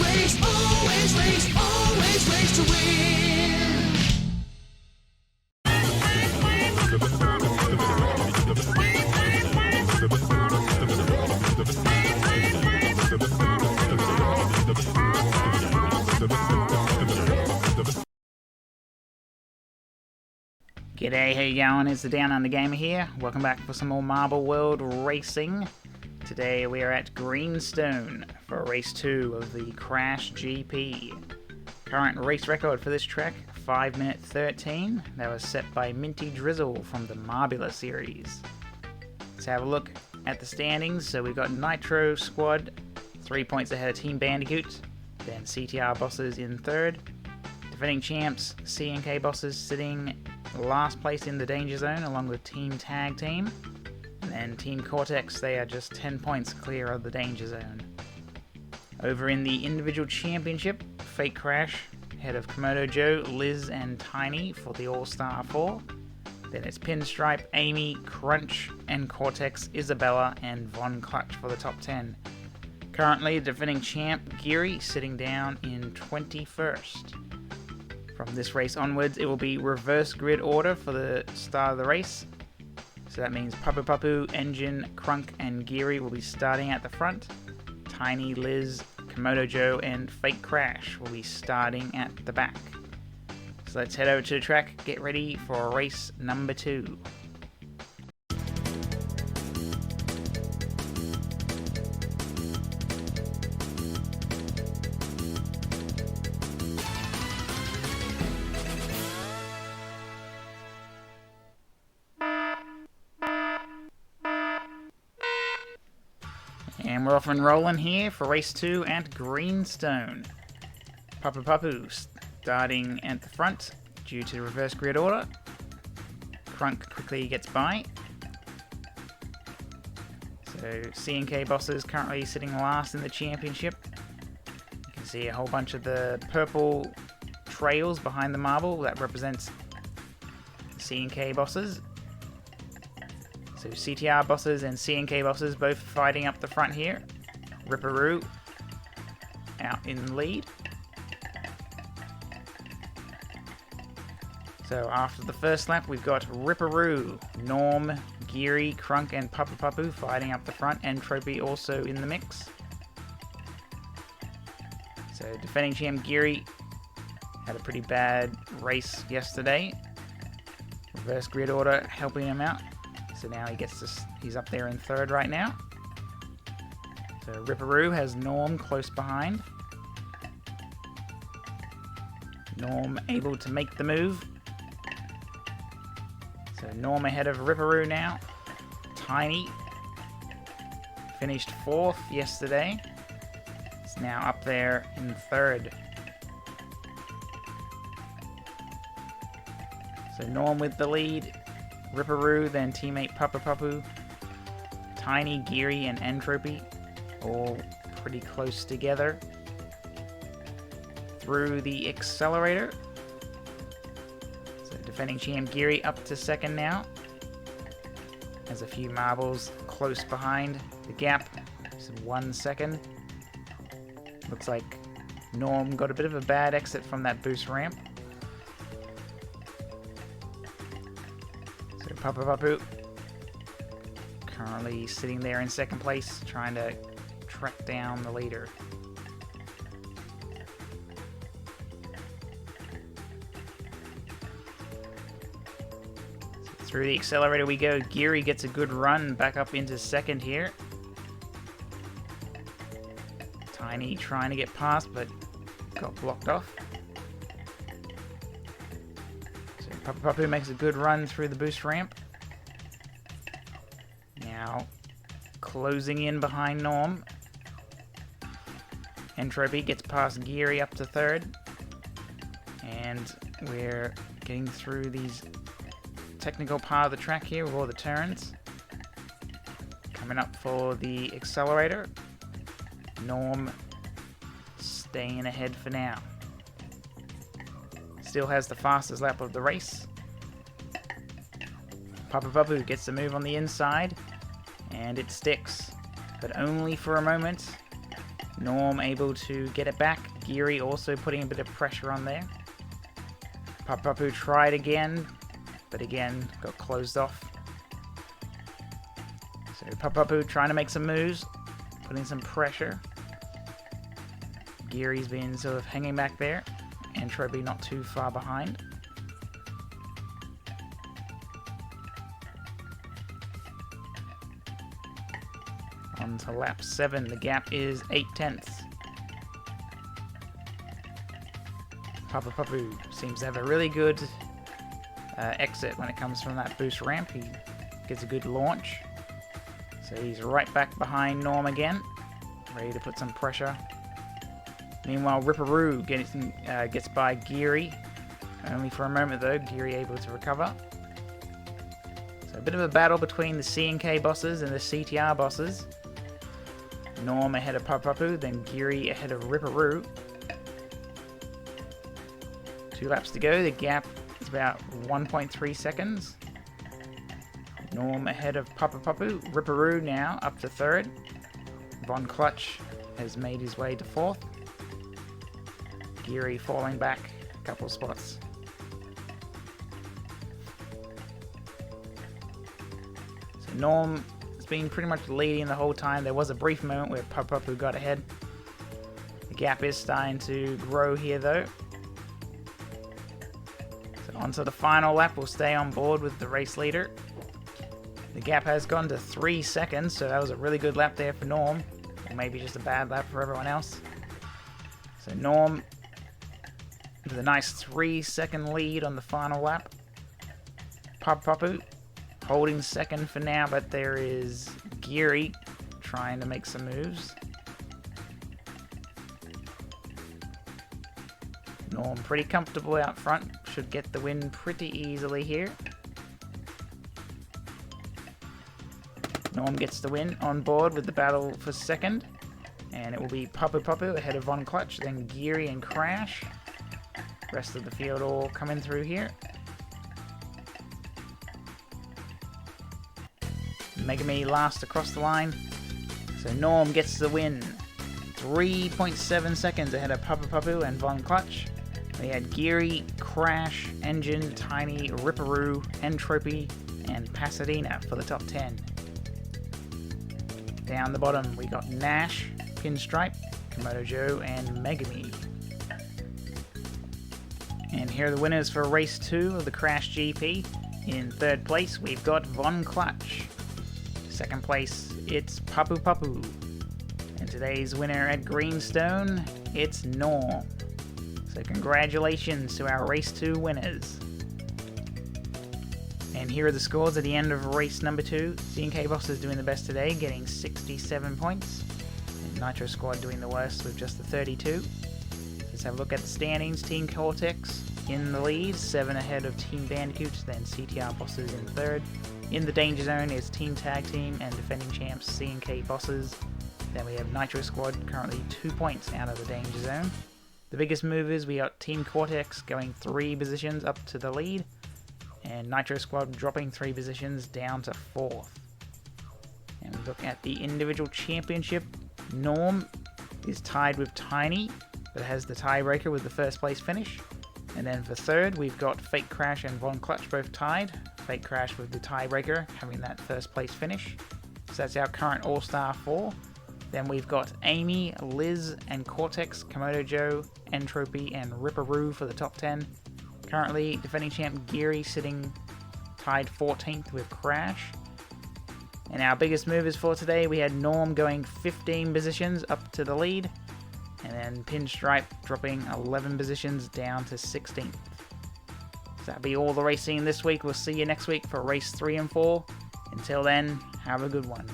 always race to win. G'day, how you going? It's the Downunder Gamer here. Welcome back for some more Marble World racing. Today we are at Greenstone for race 2 of the Crash GP. Current race record for this track, 5 minute 13. That was set by Minty Drizzle from the Marbula series. Let's have a look at the standings. So we've got Nitro Squad, 3 points ahead of Team Bandicoot. Then CTR Bosses in 3rd. Defending champs, C&K Bosses sitting last place in the danger zone along with Team Tag Team. And then Team Cortex, they are just 10 points clear of the danger zone. Over in the individual championship, Fake Crash, ahead of Komodo Joe, Liz and Tiny for the All-Star 4. Then it's Pinstripe, Amy, Crunch, and Cortex, Isabella, and Von Clutch for the top 10. Currently, the defending champ, Geary, sitting down in 21st. From this race onwards, it will be reverse grid order for the start of the race. So that means Papu Papu, Engine, Crunk, and Geary will be starting at the front. Tiny, Liz, Komodo Joe, and Fake Crash will be starting at the back. So let's head over to the track, get ready for race number 2. And we're off and rolling here for race 2 at Greenstone. Papu Papu starting at the front due to reverse grid order. Crunk quickly gets by. So C&K Bosses currently sitting last in the championship. You can see a whole bunch of the purple trails behind the marble that represents C&K Bosses. So CTR Bosses and C&K Bosses both fighting up the front here. Ripperoo out in the lead. So after the first lap, we've got Ripperoo, Norm, Geary, Crunk, and Papu Papu fighting up the front. Entropy also in the mix. So defending champ Geary had a pretty bad race yesterday. Reverse grid order helping him out. So now he's up there in 3rd right now. So Ripperoo has Norm close behind. Norm able to make the move. So Norm ahead of Ripperoo now. Tiny finished 4th yesterday. It's now up there in 3rd. So Norm with the lead. Ripperoo, then teammate Papu Papu, Tiny, Geary, and Entropy, all pretty close together. Through the accelerator. So defending champ Geary up to 2nd now. Has a few marbles close behind. The gap is 1 second. Looks like Norm got a bit of a bad exit from that boost ramp. Papu Papu currently sitting there in 2nd place, trying to track down the leader. So through the accelerator we go. Geary gets a good run back up into 2nd here. Tiny trying to get past, but got blocked off. Papu Papu makes a good run through the boost ramp. Now closing in behind Norm. Entropy gets past Geary up to 3rd. And we're getting through these technical part of the track here with all the turns. Coming up for the accelerator. Norm staying ahead for now. Still has the fastest lap of the race. Papu Papu gets the move on the inside, and it sticks, but only for a moment. Norm able to get it back. Geary also putting a bit of pressure on there. Papapu tried again, but again got closed off. So Papapu trying to make some moves, putting some pressure. Geary's been sort of hanging back there. Entropy not too far behind. On to lap 7, the gap is 8/10. Papapu seems to have a really good exit when it comes from that boost ramp. He gets a good launch. So he's right back behind Norm again, ready to put some pressure. Meanwhile, Ripperoo gets by Geary. Only for a moment though, Geary able to recover. So a bit of a battle between the C&K bosses and the CTR bosses. Norm ahead of Papapu, then Geary ahead of Ripperoo. 2 laps to go, the gap is about 1.3 seconds. Norm ahead of Papapu, Ripperoo now up to 3rd. Von Clutch has made his way to 4th. Geary falling back a couple spots. So Norm has been pretty much leading the whole time. There was a brief moment where Papapu got ahead. The gap is starting to grow here though. So onto the final lap, we'll stay on board with the race leader. The gap has gone to 3 seconds, so that was a really good lap there for Norm. Or maybe just a bad lap for everyone else. So Norm with a nice 3-second lead on the final lap. Papapu holding 2nd for now, but there is Geary trying to make some moves. Norm pretty comfortable out front, should get the win pretty easily here. Norm gets the win on board with the battle for 2nd, and it will be Papapu ahead of Von Clutch, then Geary and Crash. Rest of the field all coming through here. Megami last across the line. So Norm gets the win. 3.7 seconds ahead of Papapu and Von Clutch. We had Geary, Crash, Engine, Tiny, Ripperoo, Entropy, and Pasadena for the top 10. Down the bottom we got Nash, Pinstripe, Komodo Joe, and Megami. And here are the winners for race 2 of the Crash GP. In 3rd place, we've got Von Clutch. 2nd place, it's Papapu. And today's winner at Greenstone, it's Norm. So congratulations to our race 2 winners. And here are the scores at the end of race number 2. C&K Boss is doing the best today, getting 67 points. And Nitro Squad doing the worst with just the 32. Let's have a look at the standings. Team Cortex in the lead, 7 ahead of Team Bandicoot, then CTR Bosses in 3rd. In the danger zone is Team Tag Team and defending champs C&K Bosses. Then we have Nitro Squad currently 2 points out of the danger zone. The biggest movers, we got Team Cortex going 3 positions up to the lead, and Nitro Squad dropping 3 positions down to 4th. And we look at the individual championship. Norm is tied with Tiny, but has the tiebreaker with the 1st place finish. And then for 3rd, we've got Fake Crash and Von Clutch both tied. Fake Crash with the tiebreaker, having that 1st place finish. So that's our current All-Star 4. Then we've got Amy, Liz, and Cortex, Komodo Joe, Entropy, and Ripperoo for the top 10. Currently, defending champ Geary sitting tied 14th with Crash. And our biggest movers for today, we had Norm going 15 positions up to the lead. And then Pinstripe dropping 11 positions down to 16th. So that'll be all the racing this week. We'll see you next week for race 3 and 4. Until then, have a good one.